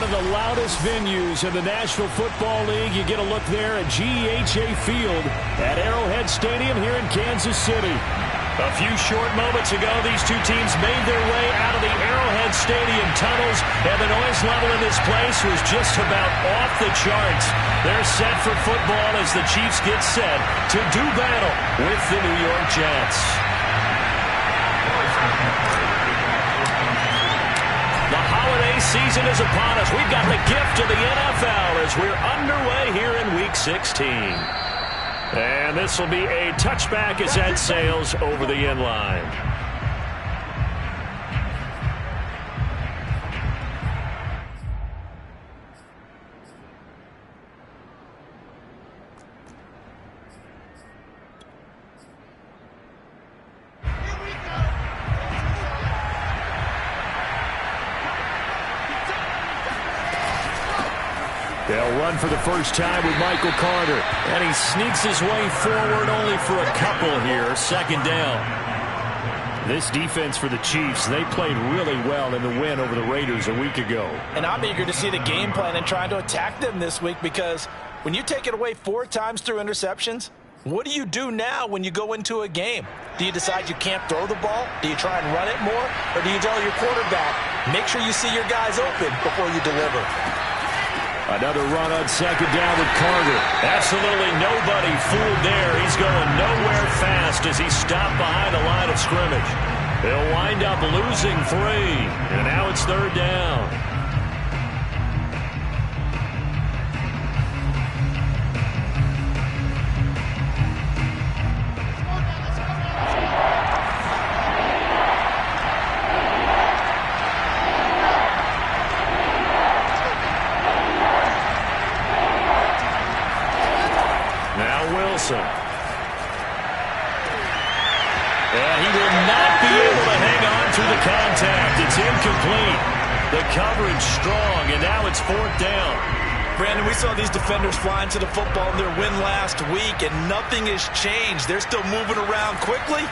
of the loudest venues in the National Football League. You get a look there at GEHA Field at Arrowhead Stadium here in Kansas City. A few short moments ago, these two teams made their way out of the Arrowhead Stadium tunnels, and the noise level in this place was just about off the charts. They're set for football as the Chiefs get set to do battle with the New York Jets. The holiday season is upon us. We've got the gift of the NFL as we're underway here in Week 16. And this will be a touchback as that sails over the end line. They'll run for the first time with Michael Carter. And he sneaks his way forward only for a couple here. Second down. This defense for the Chiefs, they played really well in the win over the Raiders a week ago. And I'm eager to see the game plan and trying to attack them this week, because when you take it away 4 times through interceptions, what do you do now when you go into a game? Do you decide you can't throw the ball? Do you try and run it more? Or do you tell your quarterback, make sure you see your guys open before you deliver? Another run on second down with Carter. Absolutely nobody fooled there. He's going nowhere fast as he's stopped behind the line of scrimmage. They'll wind up losing 3. And now it's third down. And he will not be able to hang on through the contact. It's incomplete. The coverage strong, and now it's 4th down. Brandon, we saw these defenders flying to the football in their win last week, and nothing has changed. They're still moving around quickly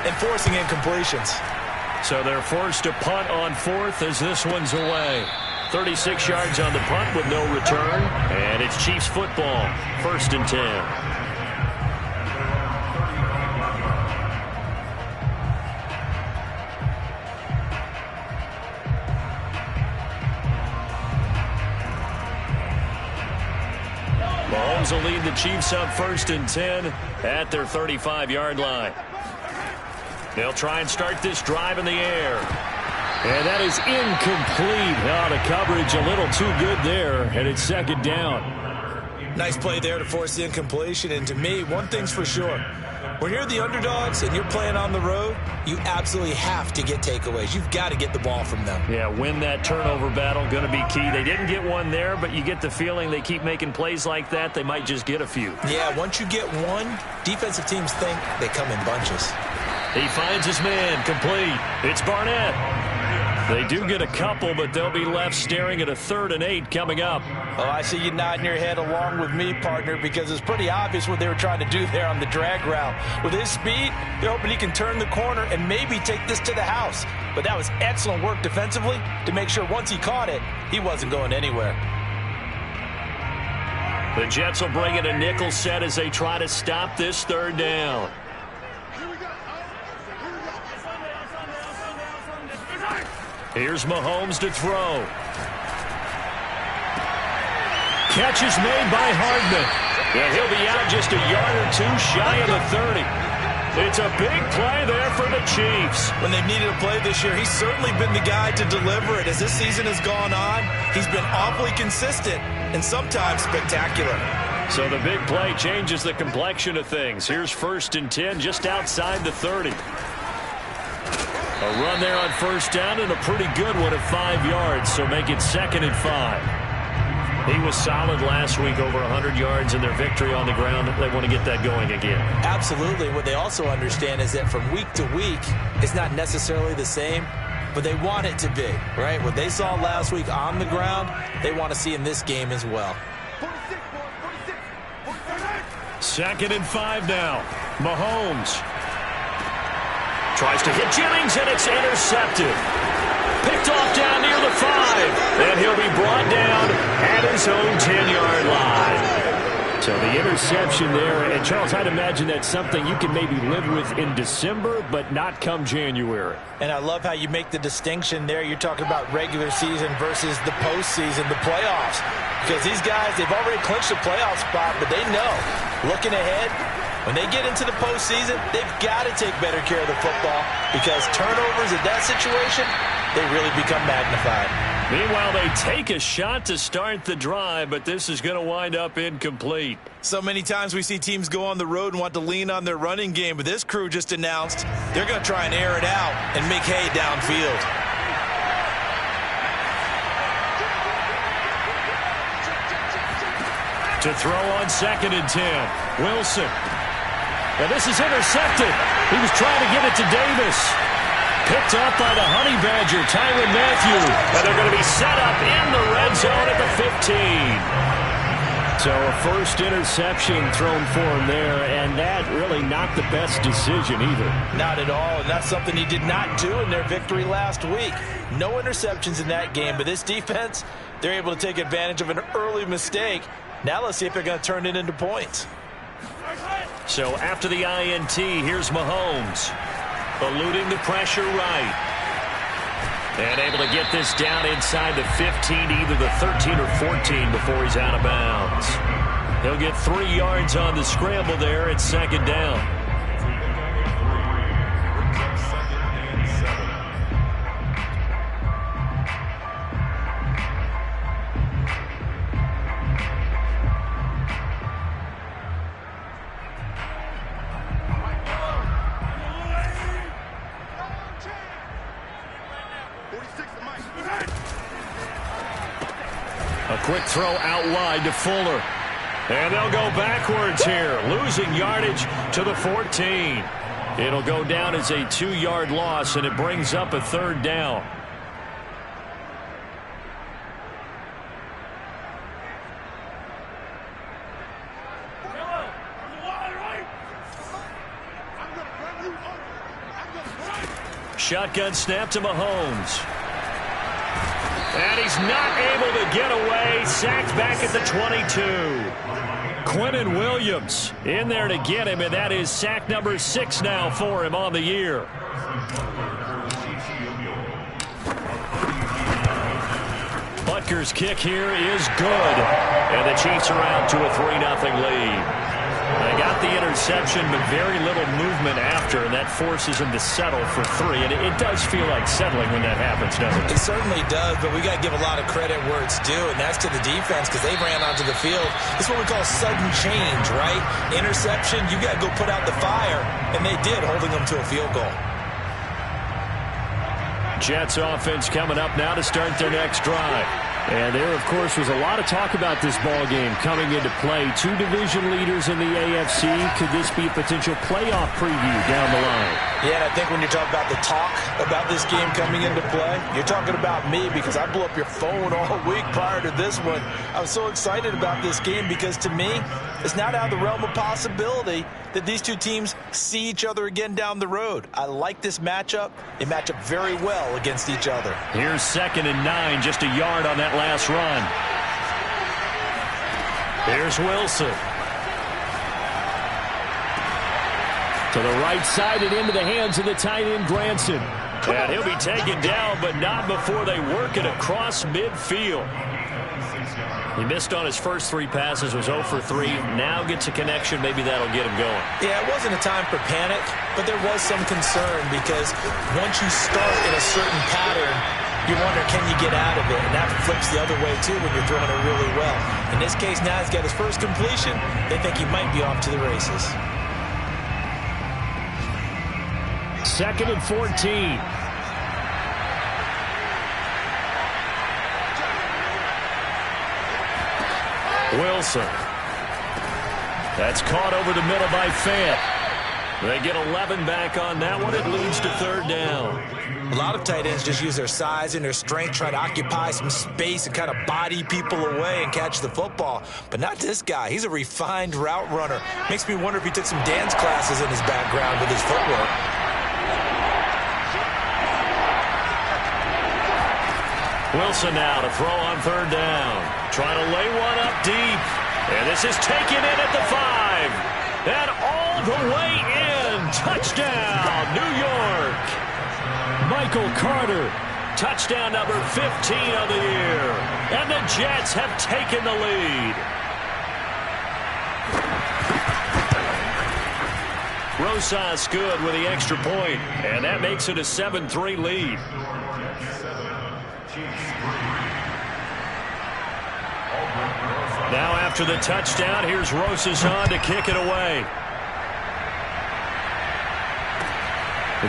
and forcing incompletions. So they're forced to punt on 4th as this one's away. 36 yards on the punt with no return, and it's Chiefs football, 1st and 10. Mahomes will lead the Chiefs up 1st and 10 at their 35-yard line. They'll try and start this drive in the air. And that is incomplete. Oh, the coverage a little too good there, and it's 2nd down. Nice play there to force the incompletion. And to me, one thing's for sure. When you're the underdogs and you're playing on the road, you absolutely have to get takeaways. You've got to get the ball from them. Yeah, win that turnover battle, going to be key. They didn't get one there, but you get the feeling they keep making plays like that, they might just get a few. Yeah, once you get one, defensive teams think they come in bunches. He finds his man, complete. It's Barnett. They do get a couple, but they'll be left staring at a 3rd and 8 coming up. Oh, I see you nodding your head along with me, partner, because it's pretty obvious what they were trying to do there on the drag route. With his speed, they're hoping he can turn the corner and maybe take this to the house. But that was excellent work defensively to make sure once he caught it, he wasn't going anywhere. The Jets will bring in a nickel set as they try to stop this 3rd down. Here's Mahomes to throw. Catch is made by Hardman. And he'll be out just a yard or 2 shy of the 30. It's a big play there for the Chiefs. When they've needed a play this year, he's certainly been the guy to deliver it. As this season has gone on, he's been awfully consistent and sometimes spectacular. So the big play changes the complexion of things. Here's 1st and 10 just outside the 30. A run there on 1st down and a pretty good one at 5 yards, so make it 2nd and 5. He was solid last week, over 100 yards in their victory on the ground. They want to get that going again. Absolutely. What they also understand is that from week to week, it's not necessarily the same, but they want it to be, right? What they saw last week on the ground, they want to see in this game as well. 2nd and 5 now. Mahomes tries to hit Jennings, and it's intercepted. Picked off down near the 5. And he'll be brought down So the interception there, and Charles, I'd imagine that's something you can maybe live with in December, but not come January. And I love how you make the distinction there. You're talking about regular season versus the postseason, the playoffs. Because these guys, they've already clinched a playoff spot, but they know, looking ahead, when they get into the postseason, they've got to take better care of the football because turnovers in that situation, they really become magnified. Meanwhile, they take a shot to start the drive, but this is going to wind up incomplete. So many times we see teams go on the road and want to lean on their running game, but this crew just announced they're going to try and air it out and make hay downfield. To throw on 2nd and 10, Wilson. Now this is intercepted. He was trying to get it to Davis. Picked up by the Honey Badger, Tyrann Mathieu. And they're going to be set up in the red zone at the 15. So a first interception thrown for him there, and that really not the best decision either. Not at all, and that's something he did not do in their victory last week. No interceptions in that game, but this defense, they're able to take advantage of an early mistake. Now let's see if they're going to turn it into points. So after the INT, here's Mahomes. Eluding the pressure right. And able to get this down inside the 15, either the 13 or 14 before he's out of bounds. He'll get 3 yards on the scramble there at 2nd down. A quick throw out wide to Fuller. And they'll go backwards here, losing yardage to the 14. It'll go down as a 2-yard loss, and it brings up a 3rd down. Shotgun snap to Mahomes. And he's not able to get away. Sacked back at the 22. Quinnen Williams in there to get him, and that is sack number 6 now for him on the year. Butker's kick here is good. And the Chiefs are out to a 3-0 lead. They got the interception, but very little movement after, and that forces them to settle for 3. And it does feel like settling when that happens, doesn't it? It certainly does, but we got to give a lot of credit where it's due, and that's to the defense because they ran onto the field. This is what we call sudden change, right? Interception, you got to go put out the fire, and they did, holding them to a field goal. Jets offense coming up now to start their next drive. And there, of course, was a lot of talk about this ball game coming into play. 2 division leaders in the AFC. Could this be a potential playoff preview down the line? Yeah, and I think when you're talking about the talk about this game coming into play, you're talking about me because I blew up your phone all week prior to this one. I was so excited about this game because, to me, it's not out of the realm of possibility that these two teams see each other again down the road. I like this matchup. They match up very well against each other. Here's 2nd and 9, just a yard on that last run. Here's Wilson. To the right side and into the hands of the tight end, Granson. And he'll be taken down, but not before they work it across midfield. He missed on his first 3 passes, was 0 for 3. Now gets a connection. Maybe that'll get him going. Yeah, it wasn't a time for panic, but there was some concern because once you start in a certain pattern, you wonder, can you get out of it? And that flips the other way, too, when you're throwing it really well. In this case, now he's got his first completion. They think he might be off to the races. 2nd and 14. Wilson. That's caught over the middle by Fant. They get 11 back on that one. It leads to 3rd down. A lot of tight ends just use their size and their strength, try to occupy some space and kind of body people away and catch the football. But not this guy. He's a refined route runner. Makes me wonder if he took some dance classes in his background with his footwork. Wilson now to throw on 3rd down. Trying to lay one up deep. And this is taken in at the 5. And all the way in. Touchdown, New York. Michael Carter. Touchdown number 15 of the year. And the Jets have taken the lead. Rosas good with the extra point, and that makes it a 7-3 lead. Now after the touchdown, here's Rosas on to kick it away.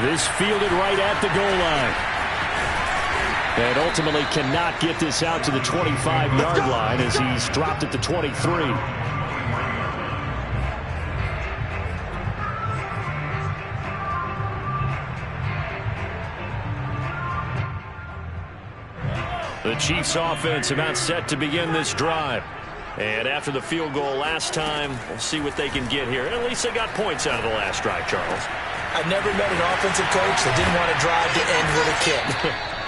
This fielded right at the goal line. And ultimately cannot get this out to the 25-yard line as he's dropped at the 23. The Chiefs offense about set to begin this drive. And after the field goal last time, we'll see what they can get here. At least they got points out of the last drive, Charles. I've never met an offensive coach that didn't want to drive to end with a kick.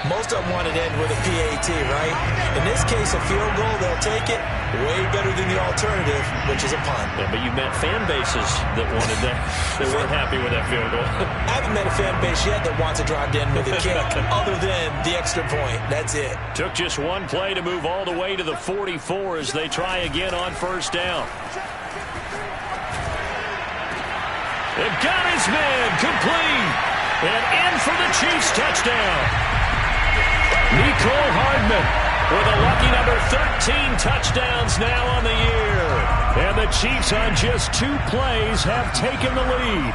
Most of them want it to end with a PAT, right? In this case, a field goal, they'll take it. Way better than the alternative, which is a punt. Yeah, but you've met fan bases that wanted that, that weren't happy with that field goal. I haven't met a fan base yet that wants to drive to end with a kick other than the extra point. That's it. Took just one play to move all the way to the 44 as they try again on first down. They've got his man complete. And in for the Chiefs touchdown. Nicole Hardman with a lucky number 13 touchdowns now on the year. And the Chiefs on just 2 plays have taken the lead.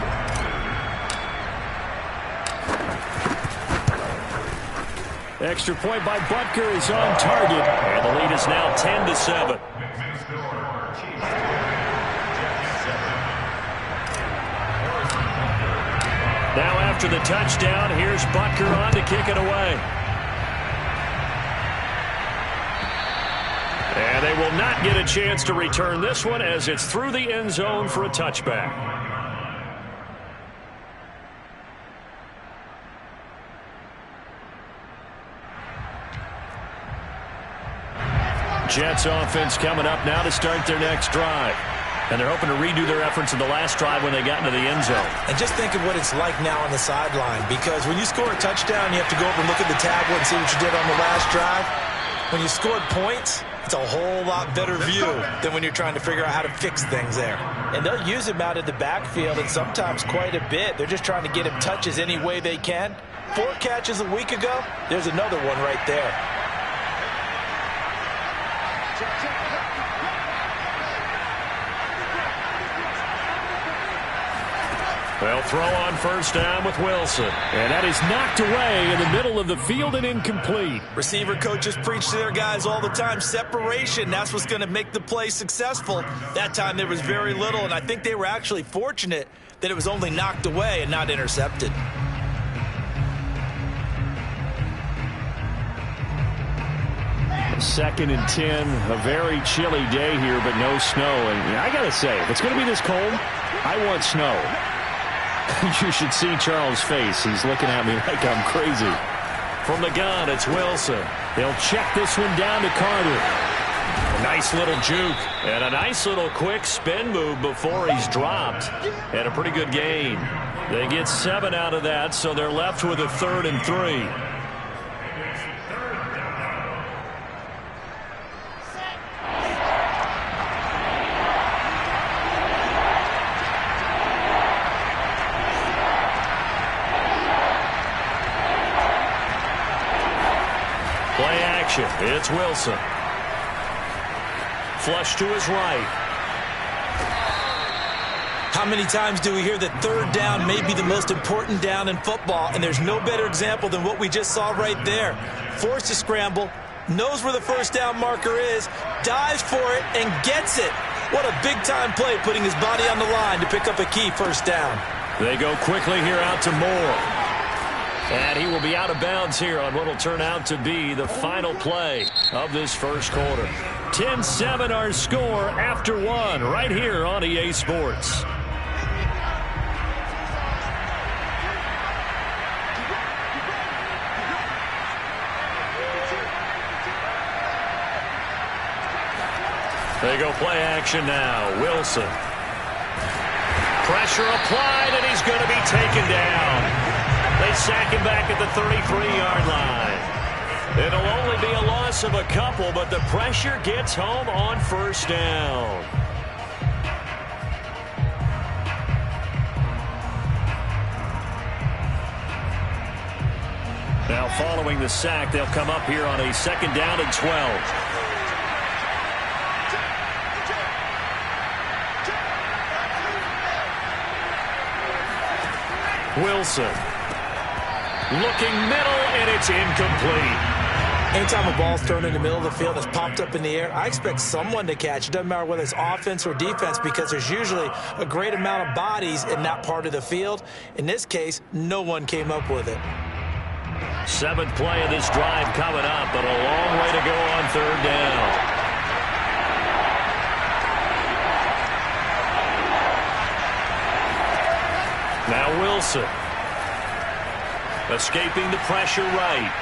Extra point by Butker is on target. And the lead is now 10-7. Now after the touchdown, here's Butker on to kick it away. And they will not get a chance to return this one as it's through the end zone for a touchback. Jets offense coming up now to start their next drive. And they're hoping to redo their efforts in the last drive when they got into the end zone. And just think of what it's like now on the sideline, because when you score a touchdown, you have to go over and look at the tablet and see what you did on the last drive. When you scored points, it's a whole lot better view than when you're trying to figure out how to fix things there. And they'll use him out in the backfield, and sometimes quite a bit. They're just trying to get him touches any way they can. 4 catches a week ago, there's another one right there. They'll throw on first down with Wilson. And that is knocked away in the middle of the field and incomplete. Receiver coaches preach to their guys all the time. Separation, that's what's going to make the play successful. That time there was very little, and I think they were actually fortunate that it was only knocked away and not intercepted. Second and 10, a very chilly day here, but no snow. And I got to say, if it's going to be this cold, I want snow. You should see Charles' face. He's looking at me like I'm crazy. From the gun, it's Wilson. They'll check this one down to Carter. A nice little juke and a nice little quick spin move before he's dropped. And a pretty good gain. They get 7 out of that, so they're left with a 3rd and 3. It's Wilson. Flush to his right. How many times do we hear that 3rd down may be the most important down in football? And there's no better example than what we just saw right there. Forced to scramble, knows where the first down marker is, dives for it, and gets it. What a big-time play, putting his body on the line to pick up a key first down. They go quickly here out to Moore. And he will be out of bounds here on what will turn out to be the final play of this first quarter. 10-7 our score after 1 right here on EA Sports. They go play action now. Wilson. Pressure applied, and he's going to be taken down. They sack him back at the 33-yard line. It'll only be a loss of a couple, but the pressure gets home on first down. Now following the sack, they'll come up here on a 2nd down and 12. Wilson. Looking middle, and it's incomplete. Anytime a ball's thrown in the middle of the field that's popped up in the air, I expect someone to catch. It doesn't matter whether it's offense or defense because there's usually a great amount of bodies in that part of the field. In this case, no one came up with it. 7th play of this drive coming up, but a long way to go on 3rd down. Now Wilson. Escaping the pressure right.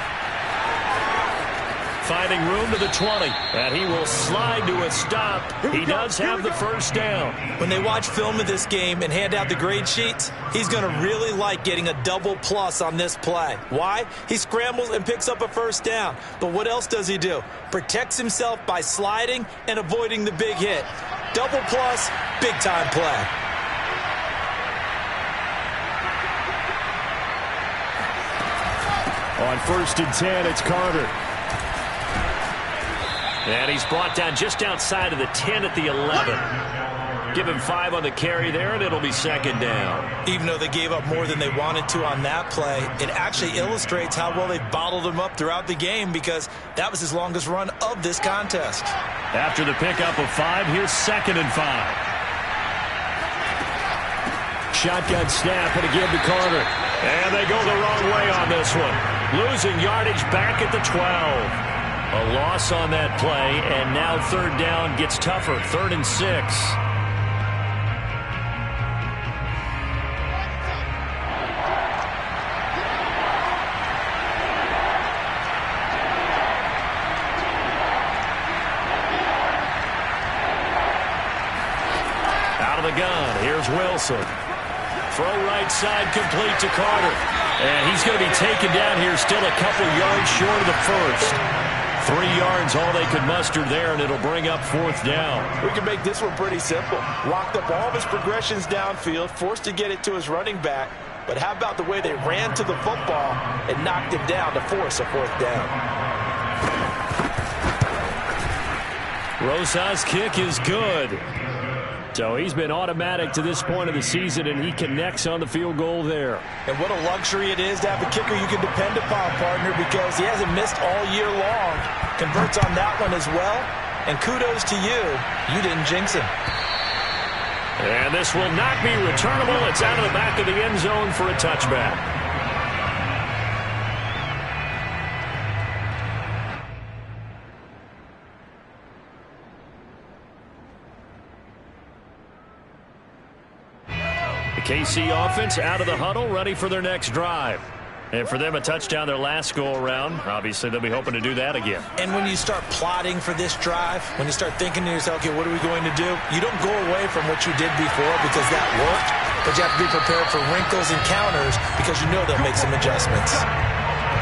Finding room to the 20. And he will slide to a stop. He does have the first down. When they watch film of this game and hand out the grade sheets, he's going to really like getting a double plus on this play. Why? He scrambles and picks up a first down. But what else does he do? Protects himself by sliding and avoiding the big hit. Double plus, big time play. On 1st and 10, it's Carter. And he's brought down just outside of the 10 at the 11. Give him 5 on the carry there, and it'll be 2nd down. Even though they gave up more than they wanted to on that play, it actually illustrates how well they bottled him up throughout the game because that was his longest run of this contest. After the pickup of 5, here's 2nd and 5. Shotgun snap, and again to Carter. And they go the wrong way on this one. Losing yardage back at the 12. A loss on that play, and now 3rd down gets tougher. 3rd and 6. Out of the gun, here's Wilson. Throw right side complete to Carter. And he's going to be taken down here still a couple yards short of the first. 3 yards all they could muster there, and it'll bring up 4th down. We can make this one pretty simple. Locked up all of his progressions downfield, forced to get it to his running back. But how about the way they ran to the football and knocked him down to force a 4th down? Rosas' kick is good. So he's been automatic to this point of the season, and he connects on the field goal there. And what a luxury it is to have a kicker you can depend upon, partner, because he hasn't missed all year long. Converts on that one as well. And kudos to you. You didn't jinx him. And this will not be returnable. It's out of the back of the end zone for a touchback. KC offense out of the huddle, ready for their next drive. And for them, a touchdown their last go-around. Obviously, they'll be hoping to do that again. And when you start plotting for this drive, when you start thinking to yourself, okay, what are we going to do? You don't go away from what you did before because that worked, but you have to be prepared for wrinkles and counters because you know they'll make some adjustments.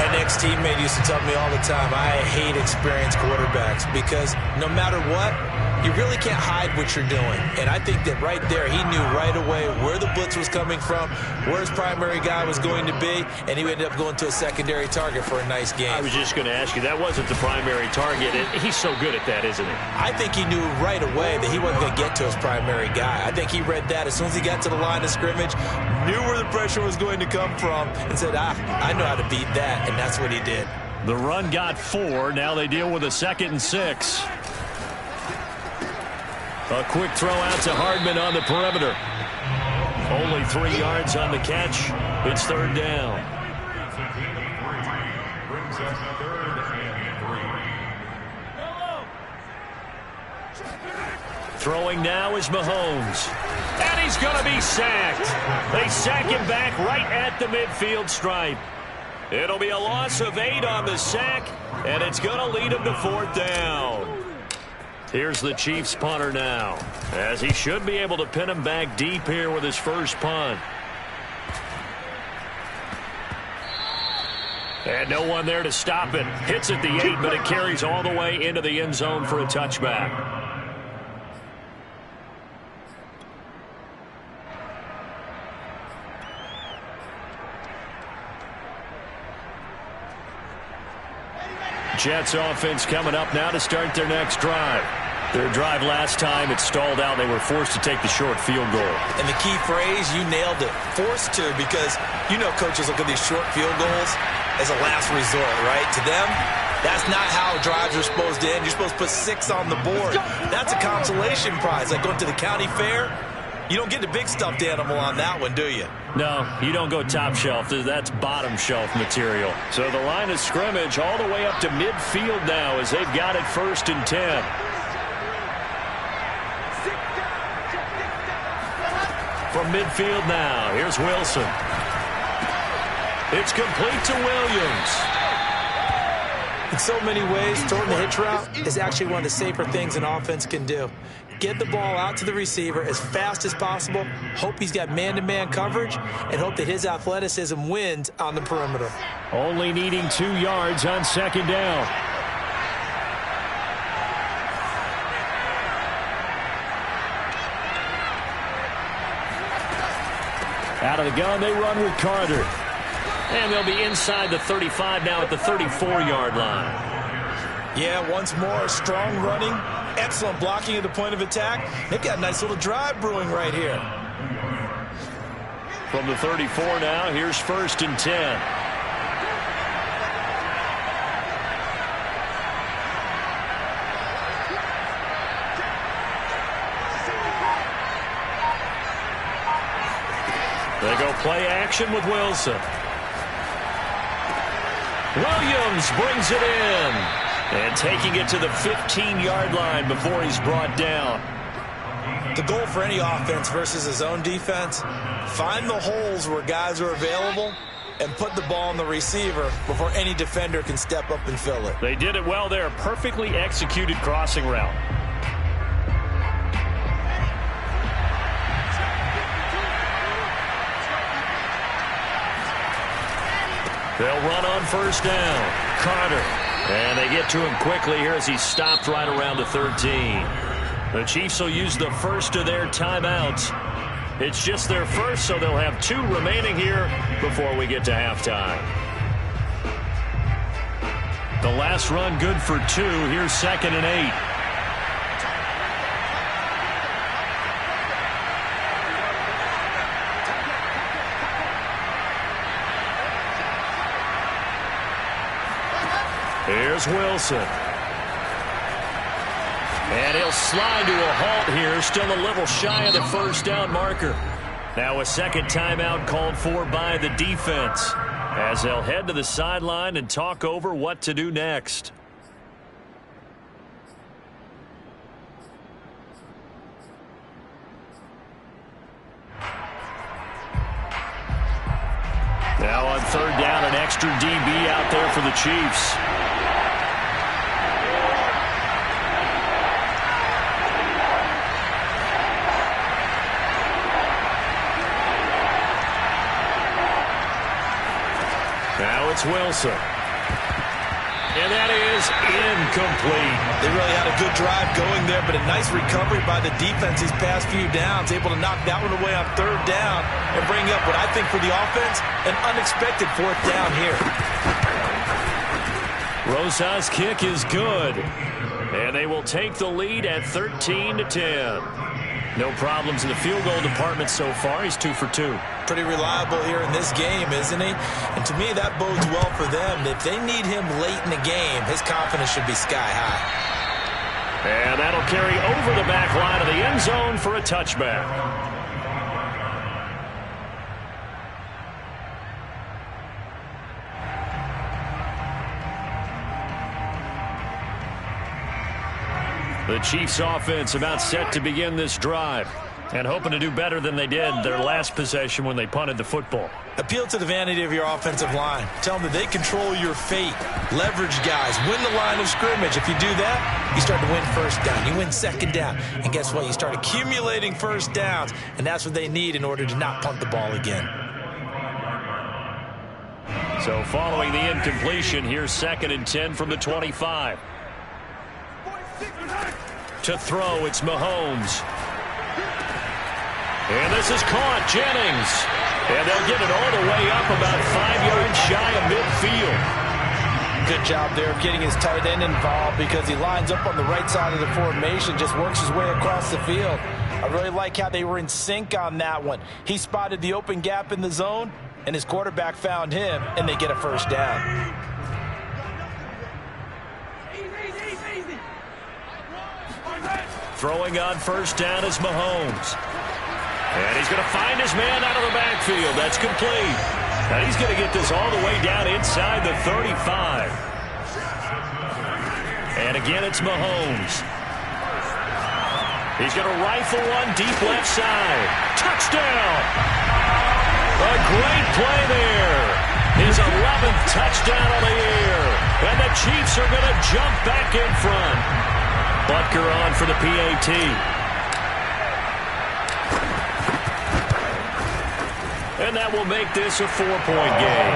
An ex-teammate used to tell me all the time, I hate experienced quarterbacks because no matter what, you really can't hide what you're doing. And I think that right there, he knew right away where the blitz was coming from, where his primary guy was going to be, and he ended up going to a secondary target for a nice game. I was just going to ask you, that wasn't the primary target. He's so good at that, isn't he? I think he knew right away that he wasn't going to get to his primary guy. I think he read that as soon as he got to the line of scrimmage, knew where the pressure was going to come from, and said, I know how to beat that, and that's what he did. The run got 4. Now they deal with a 2nd and 6. A quick throw out to Hardman on the perimeter. Only 3 yards on the catch. It's 3rd down. Throwing now is Mahomes. And he's going to be sacked. They sack him back right at the midfield stripe. It'll be a loss of 8 on the sack, and it's going to lead him to 4th down. Here's the Chiefs punter now, as he should be able to pin him back deep here with his first punt. And no one there to stop it. Hits at the 8, but it carries all the way into the end zone for a touchback. Jets offense coming up now to start their next drive. Their drive last time, it stalled out. They were forced to take the short field goal. And the key phrase, you nailed it. Forced to, because you know coaches look at these short field goals as a last resort, right? To them, that's not how drives are supposed to end. You're supposed to put 6 on the board. That's a consolation prize. Like going to the county fair, you don't get the big stuffed animal on that one, do you? No, you don't go top shelf. That's bottom shelf material. So the line of scrimmage all the way up to midfield now as they've got it 1st and 10. From midfield now, here's Wilson. It's complete to Williams. In so many ways, throwing the hitch route is actually one of the safer things an offense can do. Get the ball out to the receiver as fast as possible, hope he's got man-to-man coverage, and hope that his athleticism wins on the perimeter. Only needing 2 yards on 2nd down. Out of the gun, they run with Carter. And they'll be inside the 35 now at the 34-yard line. Yeah, once more, strong running, excellent blocking at the point of attack. They've got a nice little drive brewing right here. From the 34 now, here's 1st and 10. They go play action with Wilson. Williams brings it in. And taking it to the 15-yard line before he's brought down. The goal for any offense versus his own defense, find the holes where guys are available and put the ball on the receiver before any defender can step up and fill it. They did it well there. Perfectly executed crossing route. They'll run on 1st down. Carter. And they get to him quickly here as he's stopped right around the 13. The Chiefs will use the first of their timeouts. It's just their first, so they'll have 2 remaining here before we get to halftime. The last run good for 2. Here's 2nd and 8. Here's Wilson. And he'll slide to a halt here. Still a little shy of the 1st down marker. Now a 2nd timeout called for by the defense, as they'll head to the sideline and talk over what to do next. Now on 3rd down, an extra DB out there for the Chiefs. Now it's Wilson. And that is incomplete. They really had a good drive going there, but a nice recovery by the defense these past few downs. Able to knock that one away on 3rd down and bring up what I think for the offense, an unexpected 4th down here. Rosa's kick is good. And they will take the lead at 13-10. No problems in the field goal department so far. He's 2 for 2. Pretty reliable here in this game, isn't he? And to me, that bodes well for them. If they need him late in the game, his confidence should be sky high. And that'll carry over the back line of the end zone for a touchback. The Chiefs offense about set to begin this drive, and hoping to do better than they did their last possession when they punted the football. Appeal to the vanity of your offensive line. Tell them that they control your fate. Leverage guys. Win the line of scrimmage. If you do that, you start to win first down. You win second down. And guess what? You start accumulating first downs. And that's what they need in order to not punt the ball again. So following the incompletion, here's 2nd and 10 from the 25. To throw, it's Mahomes. And this is caught, Jennings. And they'll get it all the way up about 5 yards shy of midfield. Good job there of getting his tight end involved because he lines up on the right side of the formation, just works his way across the field. I really like how they were in sync on that one. He spotted the open gap in the zone, and his quarterback found him, and they get a first down. Throwing on first down is Mahomes. And he's going to find his man out of the backfield. That's complete. And he's going to get this all the way down inside the 35. And again, it's Mahomes. He's going to rifle one deep left side. Touchdown! A great play there. His 11th touchdown on the year. And the Chiefs are going to jump back in front. Butker on for the PAT. And that will make this a 4-point game.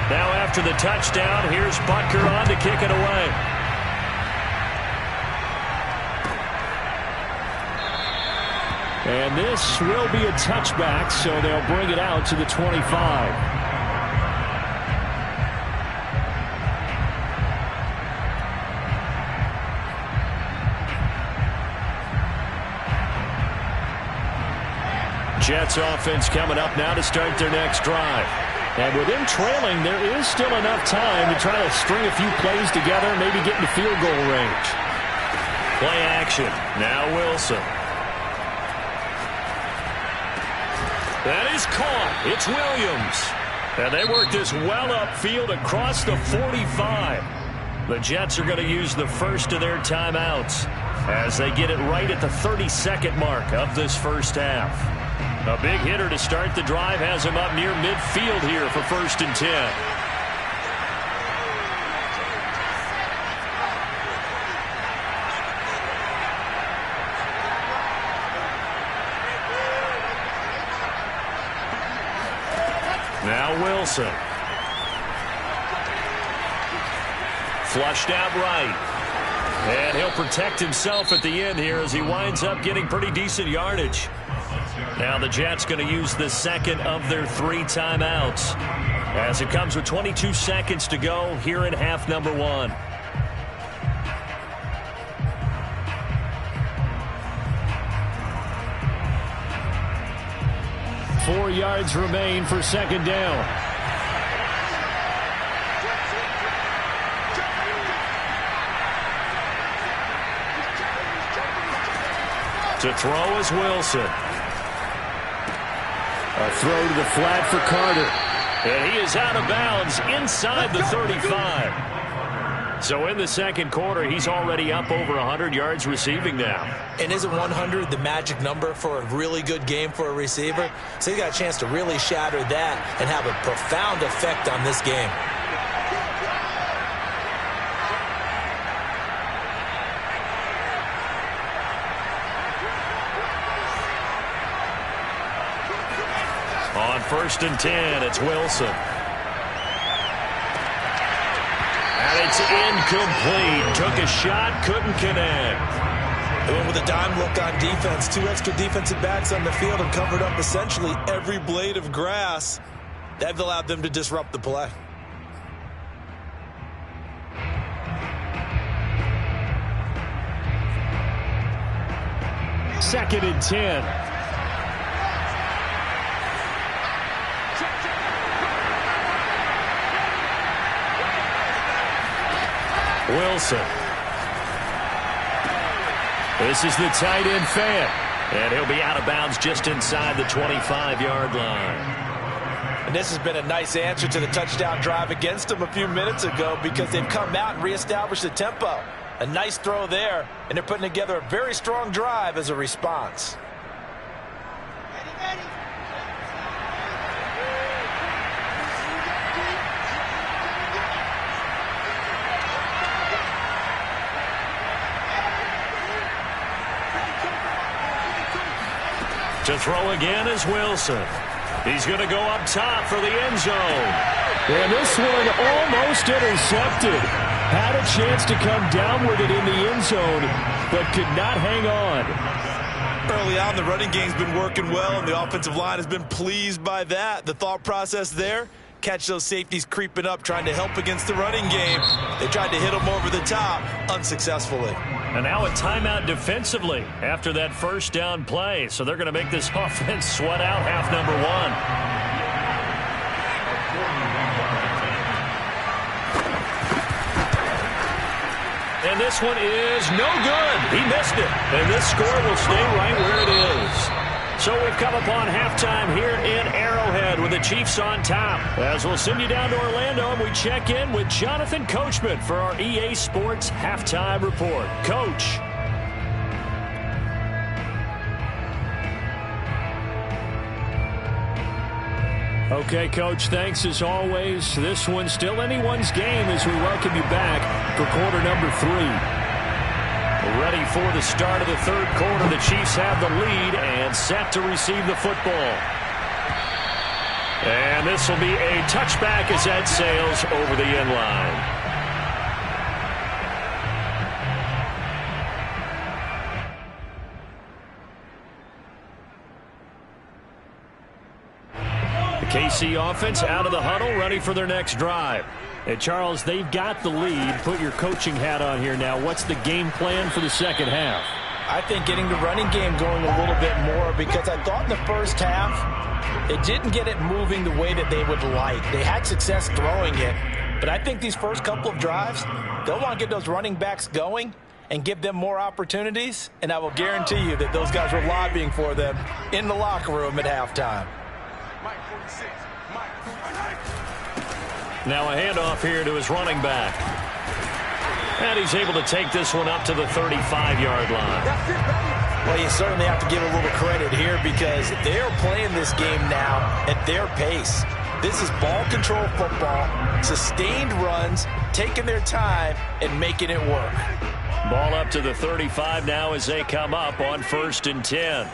Now after the touchdown, here's Butker on to kick it away. And this will be a touchback, so they'll bring it out to the 25. Jets offense coming up now to start their next drive. And with them trailing, there is still enough time to try to string a few plays together, maybe get into field goal range. Play action. Now Wilson. That is caught. It's Williams. And they work this well upfield across the 45. The Jets are going to use the first of their timeouts as they get it right at the 32nd mark of this first half. A big hitter to start the drive has him up near midfield here for 1st and 10. Now Wilson. Flushed out right. And he'll protect himself at the end here as he winds up getting pretty decent yardage. Now the Jets going to use the second of their 3 timeouts as it comes with 22 seconds to go here in half number 1. Four yards remain for second down. To throw is Wilson. A throw to the flat for Carter. And he is out of bounds inside the 35. So in the second quarter, he's already up over 100 yards receiving now. And isn't 100 the magic number for a really good game for a receiver? So he got a chance to really shatter that and have a profound effect on this game. On 1st and 10, it's Wilson. And it's incomplete. Took a shot, couldn't connect. They went with a dime look on defense. 2 extra defensive backs on the field and covered up essentially every blade of grass. That allowed them to disrupt the play. Second and 10. Wilson. This is the tight end fan. And he'll be out of bounds just inside the 25-yard line. And this has been a nice answer to the touchdown drive against them a few minutes ago because they've come out and reestablished the tempo. A nice throw there, and they're putting together a very strong drive as a response. To throw again is Wilson. He's going to go up top for the end zone. And this one almost intercepted. Had a chance to come down with it in the end zone, but could not hang on. Early on, the running game's been working well, and the offensive line has been pleased by that. The thought process there, catch those safeties creeping up, trying to help against the running game. They tried to hit them over the top, unsuccessfully. And now a timeout defensively after that first down play. So they're going to make this offense sweat out half number one. And this one is no good. He missed it. And this score will stay right where it is. So we've come upon halftime here in Arrowhead with the Chiefs on top. As we'll send you down to Orlando and we check in with Jonathan Coachman for our EA Sports Halftime Report. Coach. Okay, Coach, thanks as always. This one's still anyone's game as we welcome you back for quarter number 3. Ready for the start of the third quarter. The Chiefs have the lead and set to receive the football. And this will be a touchback as that sails over the end line. KC offense out of the huddle, ready for their next drive. Hey, Charles, they've got the lead. Put your coaching hat on here now. What's the game plan for the second half? I think getting the running game going a little bit more, because I thought in the first half it didn't get it moving the way that they would like. They had success throwing it, but I think these first couple of drives, they'll want to get those running backs going and give them more opportunities, and I will guarantee you that those guys were lobbying for them in the locker room at halftime. Now a handoff here to his running back. And he's able to take this one up to the 35-yard line. Well, you certainly have to give a little credit here because they're playing this game now at their pace. This is ball control football, sustained runs, taking their time and making it work. Ball up to the 35 now as they come up on 1st and 10.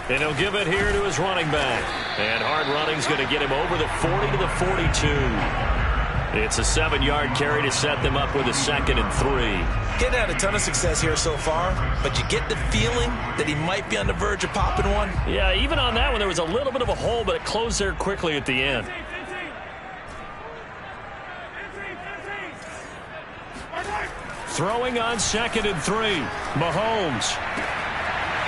And he'll give it here to his running back. And hard running's going to get him over the 40 to the 42. It's a 7-yard carry to set them up with a 2nd and 3. Getting had a ton of success here so far, but you get the feeling that he might be on the verge of popping one. Yeah, even on that one, there was a little bit of a hole, but it closed there quickly at the end. Throwing on 2nd and 3. Mahomes.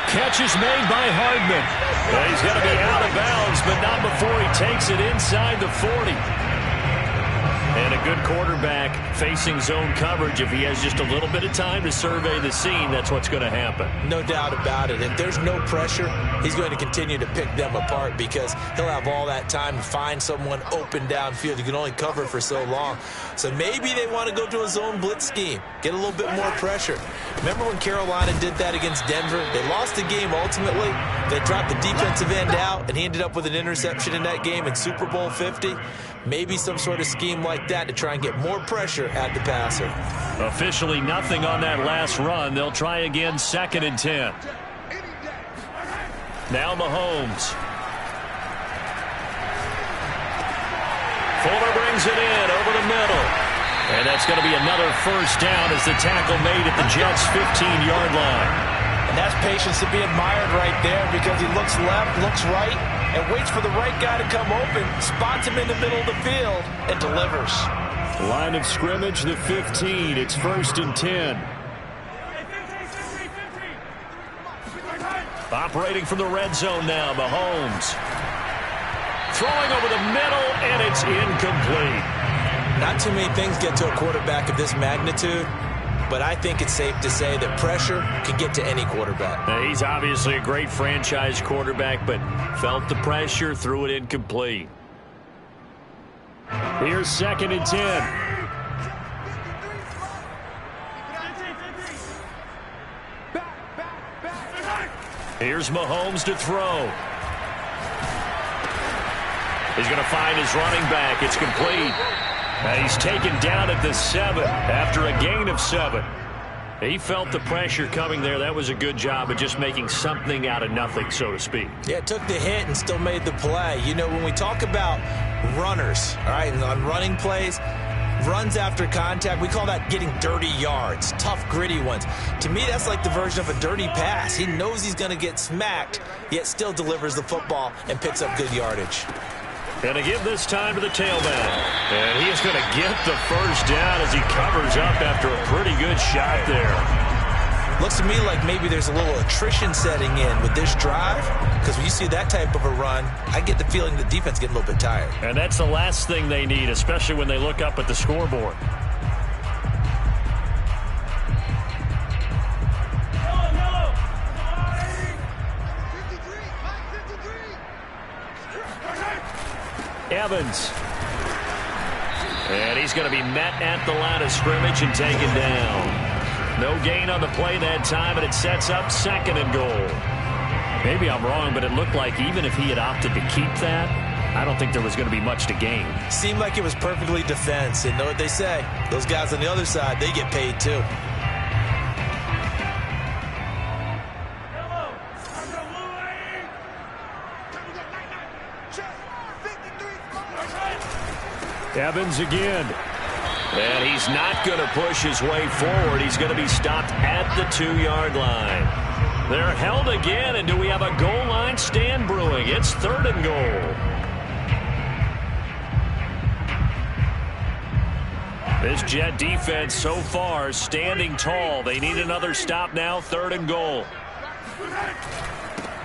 Catch is made by Hardman. Well, he's going to be out of bounds, but not before he takes it inside the 40. And a good quarterback facing zone coverage. If he has just a little bit of time to survey the scene, that's what's going to happen. No doubt about it. If there's no pressure, he's going to continue to pick them apart because he'll have all that time to find someone open downfield. You can only cover for so long. So maybe they want to go to a zone blitz scheme, get a little bit more pressure. Remember when Carolina did that against Denver? They lost the game ultimately. They dropped the defensive end out, and he ended up with an interception in that game in Super Bowl 50. Maybe some sort of scheme like that to try and get more pressure at the passer. Officially nothing on that last run. They'll try again 2nd and 10. Now Mahomes. Fuller brings it in over the middle. And that's going to be another first down as the tackle made at the Jets' 15-yard line. And that's patience to be admired right there because he looks left, looks right, and waits for the right guy to come open, spots him in the middle of the field, and delivers. Line of scrimmage, the 15. It's 1st and 10. Operating from the red zone now, Mahomes. Throwing over the middle, and it's incomplete. Not too many things get to a quarterback of this magnitude, but I think it's safe to say that pressure can get to any quarterback. Now, he's obviously a great franchise quarterback, but felt the pressure, threw it incomplete. Here's 2nd and 10. Here's Mahomes to throw. He's going to find his running back. It's complete. And he's taken down at the 7 after a gain of 7. He felt the pressure coming there. That was a good job of just making something out of nothing, so to speak. Yeah, took the hit and still made the play. You know, when we talk about runners, all right, and on running plays, runs after contact, we call that getting dirty yards, tough, gritty ones. To me, that's like the version of a dirty pass. He knows he's going to get smacked, yet still delivers the football and picks up good yardage. And to give this time to the tailback. And he is going to get the first down as he covers up after a pretty good shot there. Looks to me like maybe there's a little attrition setting in with this drive, because when you see that type of a run, I get the feeling the defense getting a little bit tired. And that's the last thing they need, especially when they look up at the scoreboard. Evans. And he's going to be met at the line of scrimmage and taken down. No gain on the play that time, and it sets up 2nd and goal. Maybe I'm wrong, but it looked like even if he had opted to keep that, I don't think there was going to be much to gain. Seemed like it was perfectly defense. And know what they say? Those guys on the other side, they get paid too. Evans again. And he's not going to push his way forward. He's going to be stopped at the 2-yard line. They're held again, and do we have a goal line stand brewing? It's 3rd and goal. This Jet defense so far standing tall. They need another stop now, 3rd and goal.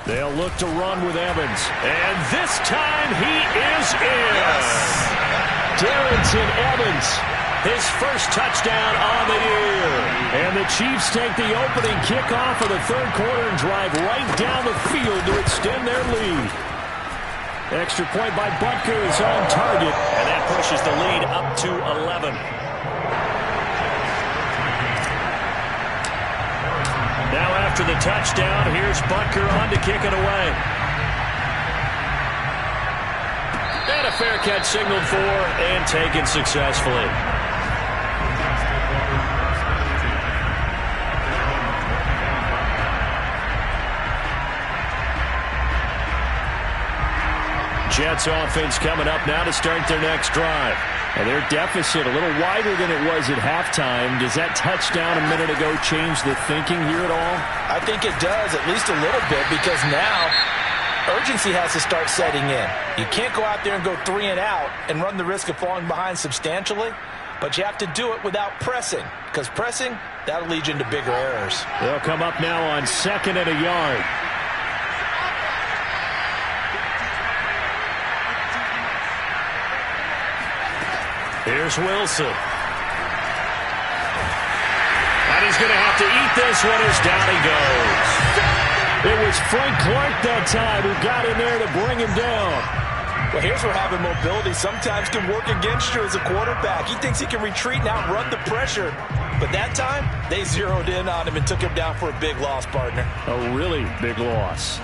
They'll look to run with Evans. And this time he is in. Yes. Darrington Evans, his first touchdown on the year. And the Chiefs take the opening kickoff of the 3rd quarter and drive right down the field to extend their lead. Extra point by Butker is on target, and that pushes the lead up to 11. Now after the touchdown, here's Butker on to kick it away. And a fair catch signaled for and taken successfully. Jets offense coming up now to start their next drive. And their deficit a little wider than it was at halftime. Does that touchdown a minute ago change the thinking here at all? I think it does, at least a little bit, because now urgency has to start setting in. You can't go out there and go 3 and out and run the risk of falling behind substantially, but you have to do it without pressing, because pressing, that'll lead you into bigger errors. They'll come up now on 2nd and a yard. Here's Wilson. And he's going to have to eat this one as down he goes. It was Frank Clark that time who got in there to bring him down. Well, here's where having mobility sometimes can work against you as a quarterback. He thinks he can retreat and outrun the pressure. But that time, they zeroed in on him and took him down for a big loss, partner. A really big loss.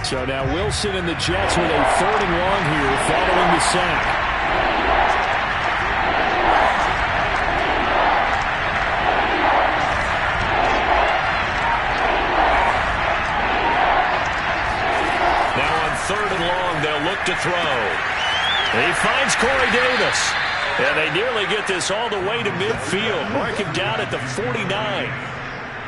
So now Wilson and the Jets with a 3rd and long here following the sack. Now on 3rd and long, they'll look to throw. He finds Corey Davis. And they nearly get this all the way to midfield. Mark him down at the 49.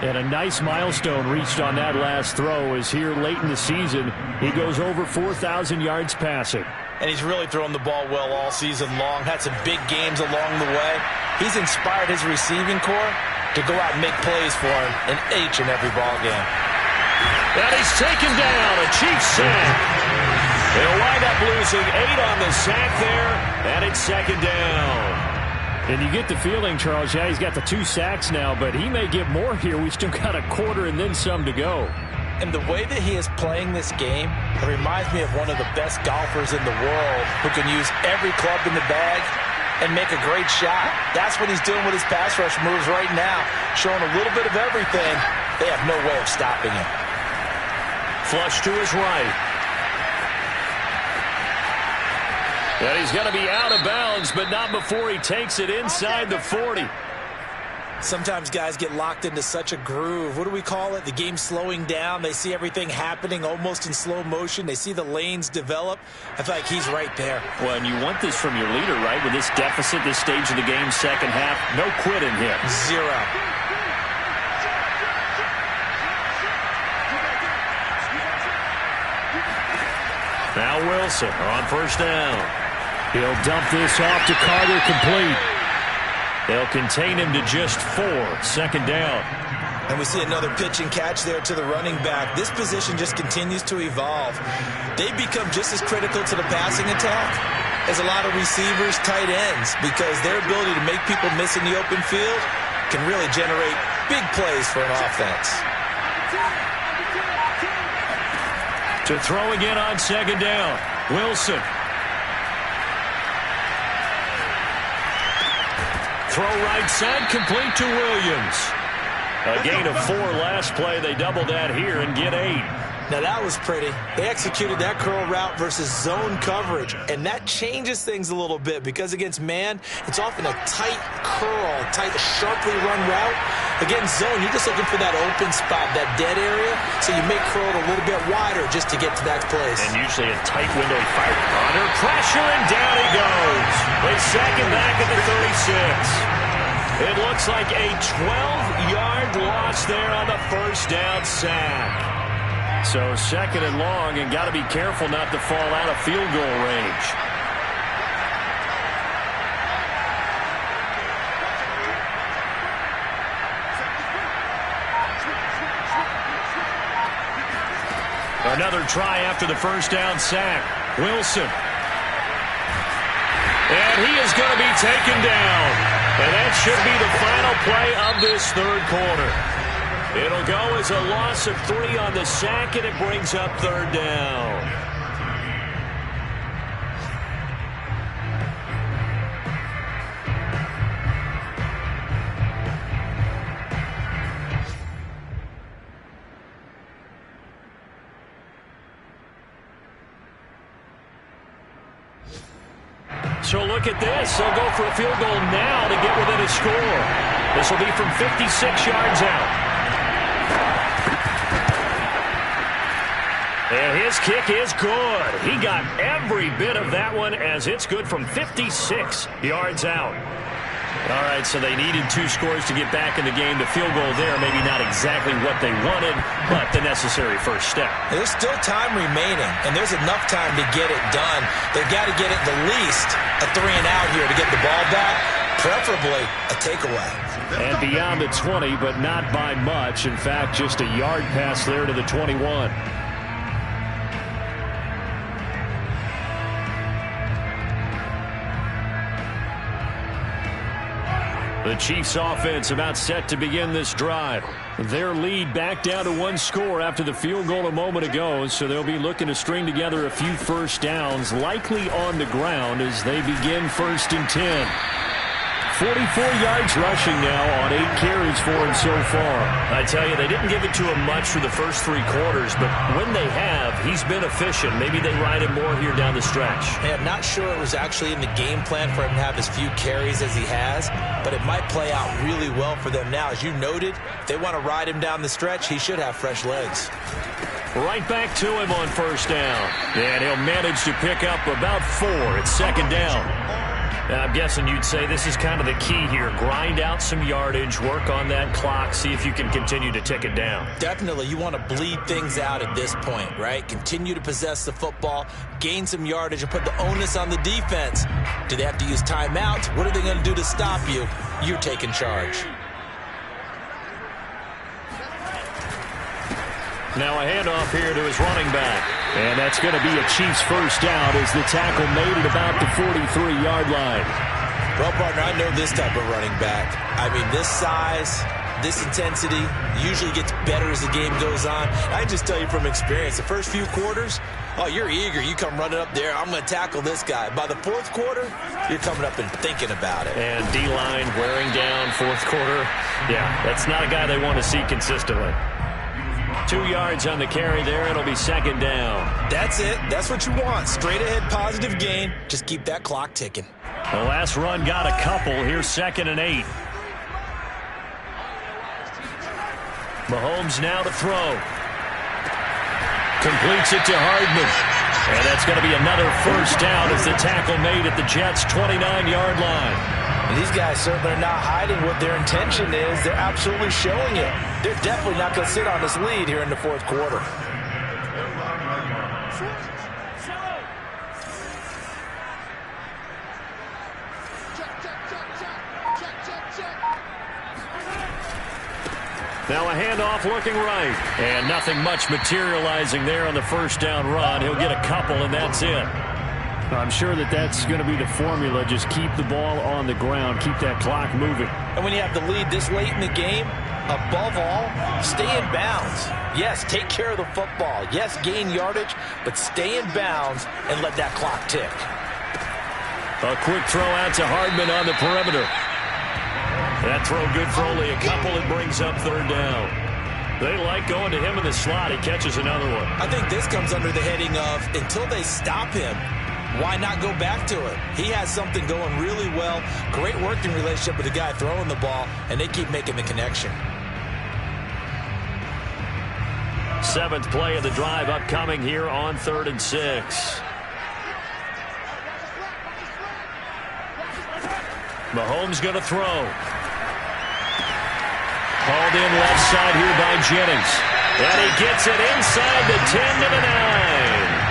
And a nice milestone reached on that last throw as here late in the season, he goes over 4,000 yards passing. And he's really thrown the ball well all season long. Had some big games along the way. He's inspired his receiving corps to go out and make plays for him in each and every ball game. And he's taken down, a Chiefs sack. They'll wind up losing 8 on the sack there, and it's 2nd down. And you get the feeling, Charles, yeah, he's got the 2 sacks now, but he may get more here. We still got a quarter and then some to go. And the way that he is playing this game, it reminds me of one of the best golfers in the world who can use every club in the bag and make a great shot. That's what he's doing with his pass rush moves right now, showing a little bit of everything. They have no way of stopping him. Flush to his right. And he's going to be out of bounds, but not before he takes it inside the 40. Sometimes guys get locked into such a groove. What do we call it? The game slowing down. They see everything happening almost in slow motion. They see the lanes develop. I feel like he's right there. Well, and you want this from your leader, right? With this deficit, this stage of the game, second half, no quitting here. Zero. Now Wilson on first down. He'll dump this off to Carter, complete. They'll contain him to just 4, second down. And we see another pitch and catch there to the running back. This position just continues to evolve. They become just as critical to the passing attack as a lot of receivers, tight ends, because their ability to make people miss in the open field can really generate big plays for an offense. To throw again on second down, Wilson. Throw right side, complete to Williams. A gain of 4 last play. They double that here and get 8. Now that was pretty. They executed that curl route versus zone coverage, and that changes things a little bit because against man, it's often a tight curl, tight, sharply run route. Against zone, you're just looking for that open spot, that dead area, so you make curl a little bit wider just to get to that place. And usually a tight window he fired under pressure, and down he goes. They sack him back at the 36. It looks like a 12-yard loss there on the first down sack. So second and long, and got to be careful not to fall out of field goal range. Another try after the first down sack. Wilson. And he is going to be taken down. And that should be the final play of this third quarter. It'll go as a loss of 3 on the sack, and it brings up third down. So look at this. They'll go for a field goal now to get within a score. This will be from 56 yards out. And his kick is good. He got every bit of that one as it's good from 56 yards out. All right, so they needed 2 scores to get back in the game. The field goal there, maybe not exactly what they wanted, but the necessary first step. There's still time remaining, and there's enough time to get it done. They've got to get it the least a 3 and out here to get the ball back, preferably a takeaway. And beyond the 20, but not by much. In fact, just a yard pass there to the 21. The Chiefs offense about set to begin this drive. Their lead back down to 1 score after the field goal a moment ago, so they'll be looking to string together a few first downs, likely on the ground as they begin 1st and 10. 44 yards rushing now on 8 carries for him so far. I tell you, they didn't give it to him much for the first 3 quarters, but when they have, he's been efficient. Maybe they ride him more here down the stretch. Yeah, I'm not sure it was actually in the game plan for him to have as few carries as he has, but it might play out really well for them now. As you noted, if they want to ride him down the stretch, he should have fresh legs. Right back to him on first down. And he'll manage to pick up about 4 at second down. Now, I'm guessing you'd say this is kind of the key here. Grind out some yardage, work on that clock, see if you can continue to tick it down. Definitely. You want to bleed things out at this point, right? Continue to possess the football, gain some yardage, and put the onus on the defense. Do they have to use timeouts? What are they going to do to stop you? You're taking charge. Now a handoff here to his running back. And that's going to be a Chiefs first down as the tackle made at about the 43-yard line. Well, partner, I know this type of running back. I mean, this size, this intensity usually gets better as the game goes on. I can just tell you from experience, the first few quarters, oh, you're eager. You come running up there, I'm going to tackle this guy. By the fourth quarter, you're coming up and thinking about it. And D-line wearing down fourth quarter. Yeah, that's not a guy they want to see consistently. 2 yards on the carry there. It'll be second down. That's it. That's what you want. Straight ahead positive gain. Just keep that clock ticking. The last run got a couple. Here's 2nd and 8. Mahomes now to throw. Completes it to Hardman. And that's going to be another first down as the tackle made at the Jets' 29-yard line. And these guys certainly are not hiding what their intention is. They're absolutely showing it. They're definitely not going to sit on this lead here in the fourth quarter. Now a handoff looking right. And nothing much materializing there on the first down run. He'll get a couple, and that's it. I'm sure that's going to be the formula. Just keep the ball on the ground. Keep that clock moving. And when you have the lead this late in the game, above all, stay in bounds. Yes, take care of the football. Yes, gain yardage, but stay in bounds and let that clock tick. A quick throw out to Hardman on the perimeter. That throw good for only a couple. It brings up third down. They like going to him in the slot. He catches another one. I think this comes under the heading of until they stop him, why not go back to it? He has something going really well. Great working relationship with the guy throwing the ball, and they keep making the connection. 7th play of the drive upcoming here on 3rd and 6. Mahomes going to throw. Called in left side here by Jennings. And he gets it inside the 10 to the 9.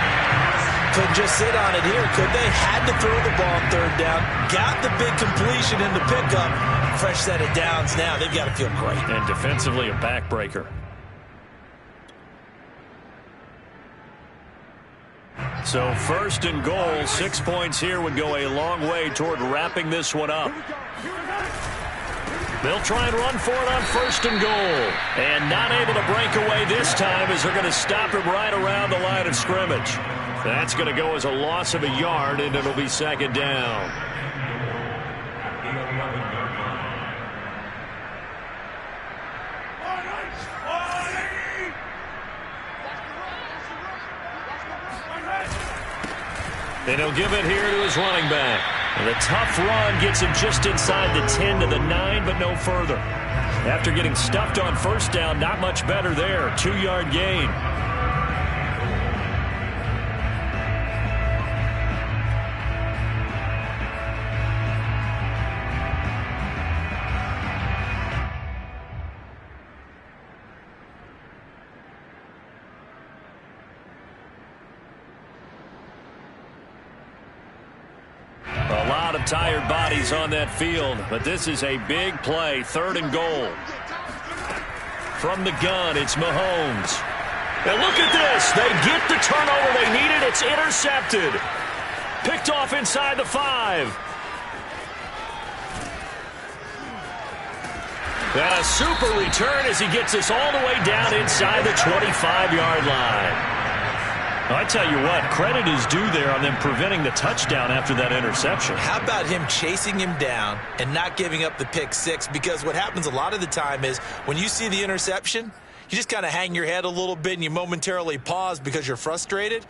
Couldn't just sit on it here, could they? Had to throw the ball on third down. Got the big completion in the pickup. Fresh set of downs now. They've got to feel great. And defensively a backbreaker. So 1st and goal, 6 points here would go a long way toward wrapping this one up. They'll try and run for it on 1st and goal. And not able to break away this time as they're going to stop him right around the line of scrimmage. That's going to go as a loss of a yard, and it'll be second down. And he'll give it here to his running back. And the tough run gets him just inside the 10 to the 9, but no further. After getting stuffed on first down, not much better there. 2-yard gain. Tired bodies on that field, but this is a big play. 3rd and goal. From the gun, it's Mahomes. And look at this. They get the turnover they needed. It's intercepted. Picked off inside the 5. And a super return as he gets us all the way down inside the 25-yard line. I tell you what, credit is due there on them preventing the touchdown after that interception. How about him chasing him down and not giving up the pick 6? Because what happens a lot of the time is when you see the interception, you just kind of hang your head a little bit and you momentarily pause because you're frustrated.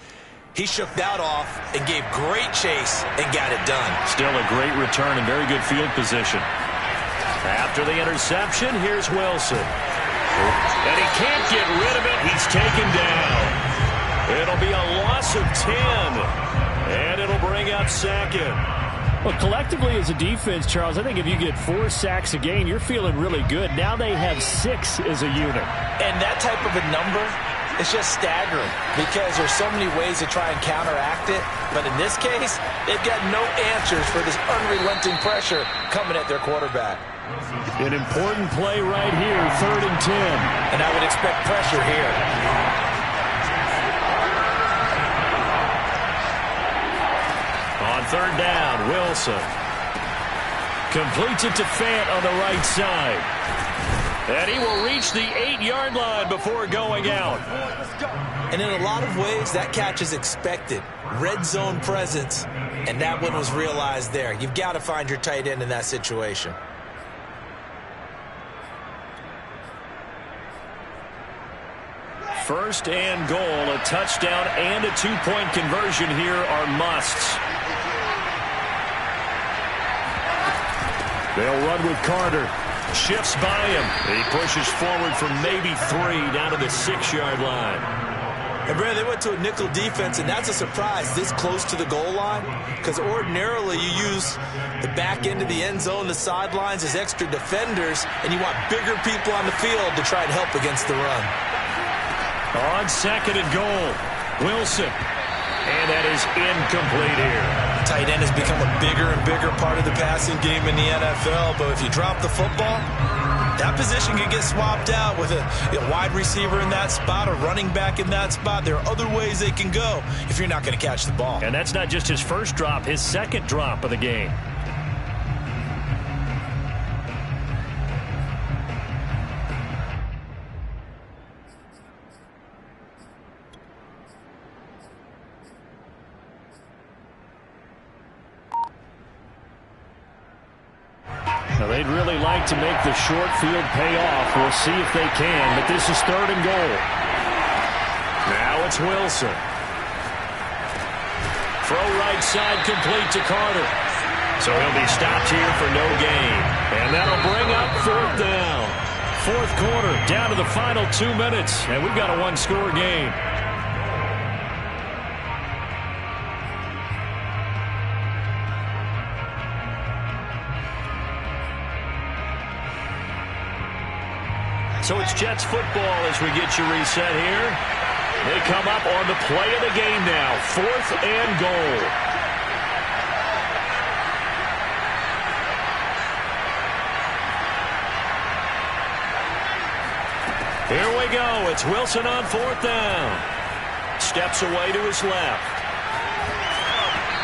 He shook that off and gave great chase and got it done. Still a great return and very good field position. After the interception, here's Wilson. And he can't get rid of it. He's taken down. It'll be a loss of 10, and it'll bring up 2nd. Well, collectively as a defense, Charles, I think if you get 4 sacks a game, you're feeling really good. Now they have 6 as a unit. And that type of a number is just staggering because there's so many ways to try and counteract it. But in this case, they've got no answers for this unrelenting pressure coming at their quarterback. An important play right here, 3rd and 10. And I would expect pressure here. On 3rd down, Wilson completes it to Fant on the right side. And he will reach the 8-yard line before going out. And in a lot of ways, that catch is expected. Red zone presence, and that one was realized there. You've got to find your tight end in that situation. First and goal, a touchdown and a two-point conversion here are musts. They'll run with Carter. Shifts by him. He pushes forward from maybe 3 down to the 6-yard line. And, Brad, they went to a nickel defense, and that's a surprise this close to the goal line, because ordinarily you use the back end of the end zone, the sidelines as extra defenders, and you want bigger people on the field to try and help against the run. On second and goal, Wilson. And that is incomplete here. Tight end has become a bigger and bigger part of the passing game in the NFL, but if you drop the football, that position can get swapped out with a wide receiver in that spot, a running back in that spot. There are other ways they can go if you're not going to catch the ball. And that's not just his first drop, his second drop of the game. Now, they'd really like to make the short field pay off. We'll see if they can, but this is third and goal. Now it's Wilson. Throw right side complete to Carter. So he'll be stopped here for no gain. And that'll bring up fourth down. Fourth quarter, down to the final 2 minutes, and we've got a one-score game. So it's Jets football as we get you reset here. They come up on the play of the game now. Fourth and goal. Here we go. It's Wilson on fourth down. Steps away to his left.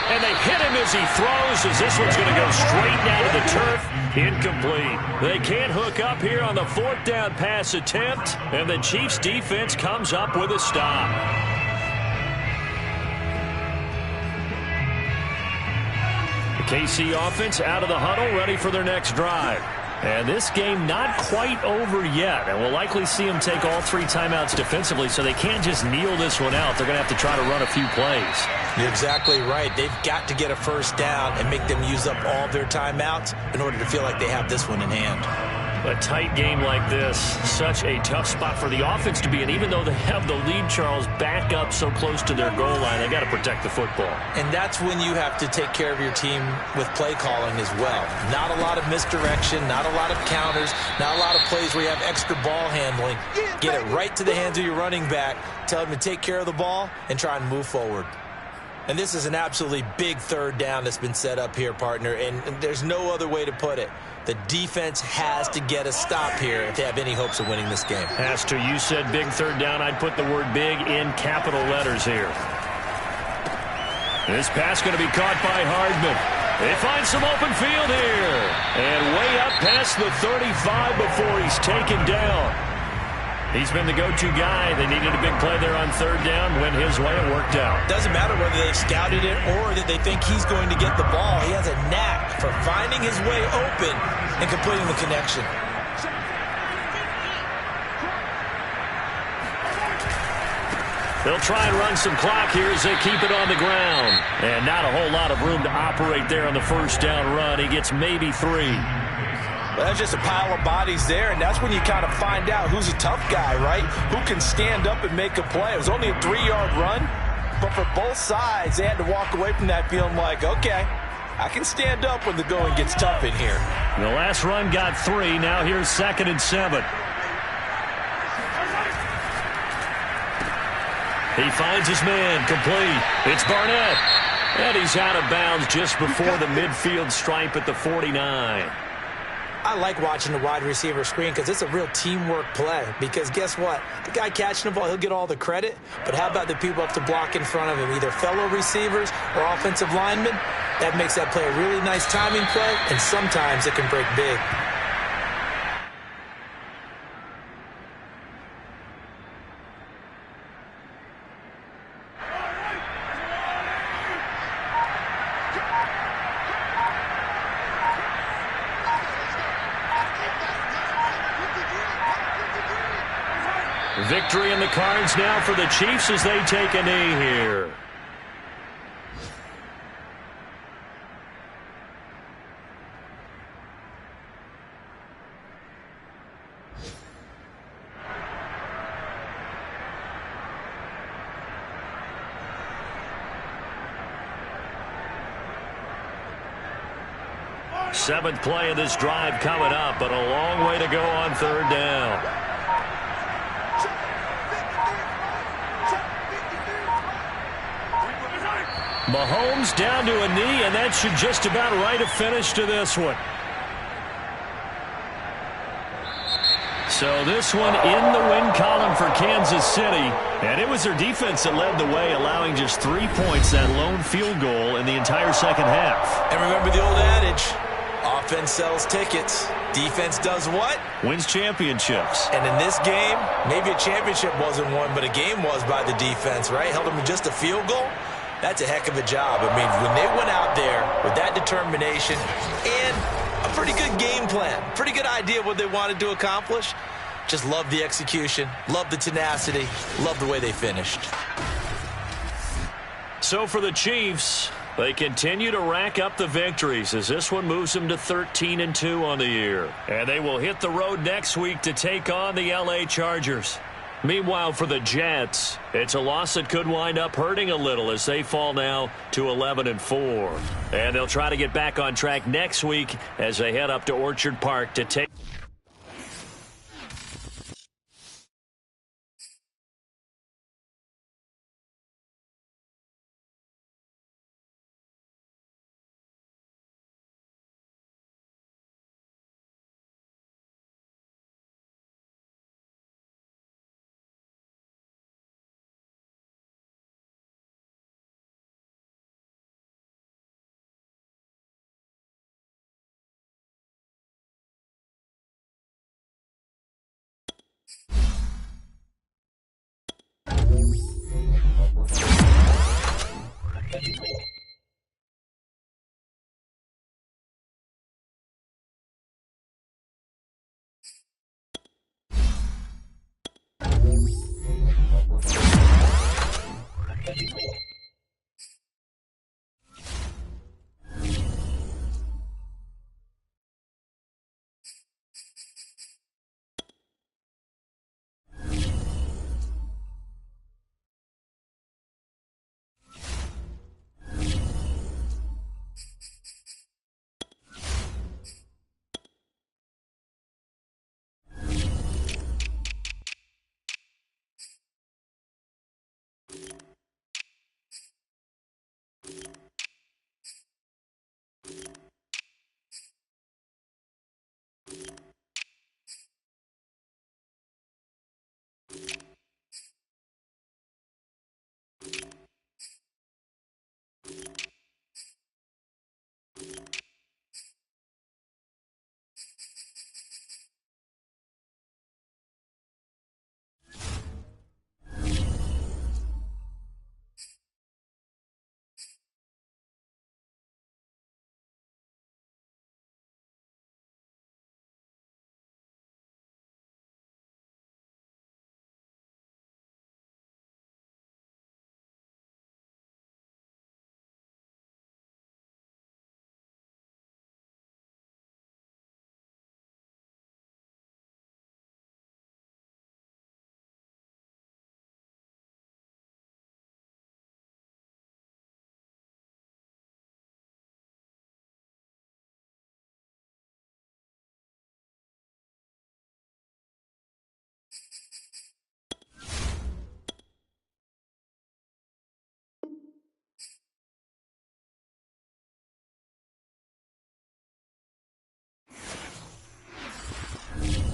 And they hit him as he throws, as this one's going to go straight down to the turf. Incomplete. They can't hook up here on the fourth down pass attempt, and the Chiefs defense comes up with a stop. The KC offense out of the huddle, ready for their next drive. And this game not quite over yet, and we'll likely see them take all 3 timeouts defensively, so they can't just kneel this one out. They're going to have to try to run a few plays. You're exactly right. They've got to get a first down and make them use up all their timeouts in order to feel like they have this one in hand. A tight game like this, such a tough spot for the offense to be in. Even though they have the lead, Charles, back up so close to their goal line, they got to protect the football. And that's when you have to take care of your team with play calling as well. Not a lot of misdirection, not a lot of counters, not a lot of plays where you have extra ball handling. Get it right to the hands of your running back, tell him to take care of the ball, and try and move forward. And this is an absolutely big third down that's been set up here, partner, and there's no other way to put it. The defense has to get a stop here if they have any hopes of winning this game. Has to. You said big third down. I'd put the word big in capital letters here. This pass going to be caught by Hardman. They find some open field here. And way up past the 35 before he's taken down. He's been the go-to guy. They needed a big play there on third down. Went his way. It worked out. Doesn't matter whether they've scouted it or that they think he's going to get the ball. He has a knack for finding his way open and completing the connection. They'll try and run some clock here as they keep it on the ground. And not a whole lot of room to operate there on the first down run. He gets maybe 3. Well, that's just a pile of bodies there, and that's when you kind of find out who's a tough guy, right? Who can stand up and make a play. It was only a 3-yard run, but for both sides, they had to walk away from that feeling like, okay, I can stand up when the going gets tough in here. The last run got 3. Now here's 2nd and 7. He finds his man complete. It's Barnett. And he's out of bounds just before the midfield stripe at the 49. I like watching the wide receiver screen because it's a real teamwork play. Because guess what? The guy catching the ball, he'll get all the credit. But how about the people up to block in front of him, either fellow receivers or offensive linemen? That makes that play a really nice timing play, and sometimes it can break big. Victory in the cards now for the Chiefs as they take a knee here. Seventh play of this drive coming up, but a long way to go on third down. Mahomes down to a knee, and that should just about write a finish to this one. So this one in the win column for Kansas City, and it was their defense that led the way, allowing just 3 points, that lone field goal in the entire second half. And remember the old adage, offense sells tickets. Defense does what? Wins championships. And in this game, maybe a championship wasn't won, but a game was by the defense, right? Held them to just a field goal. That's a heck of a job. I mean, when they went out there with that determination and a pretty good game plan, pretty good idea what they wanted to accomplish, just love the execution, love the tenacity, love the way they finished. So for the Chiefs, they continue to rack up the victories as this one moves them to 13-2 on the year. And they will hit the road next week to take on the LA Chargers. Meanwhile, for the Jets, it's a loss that could wind up hurting a little as they fall now to 11-4. And they'll try to get back on track next week as they head up to Orchard Park to take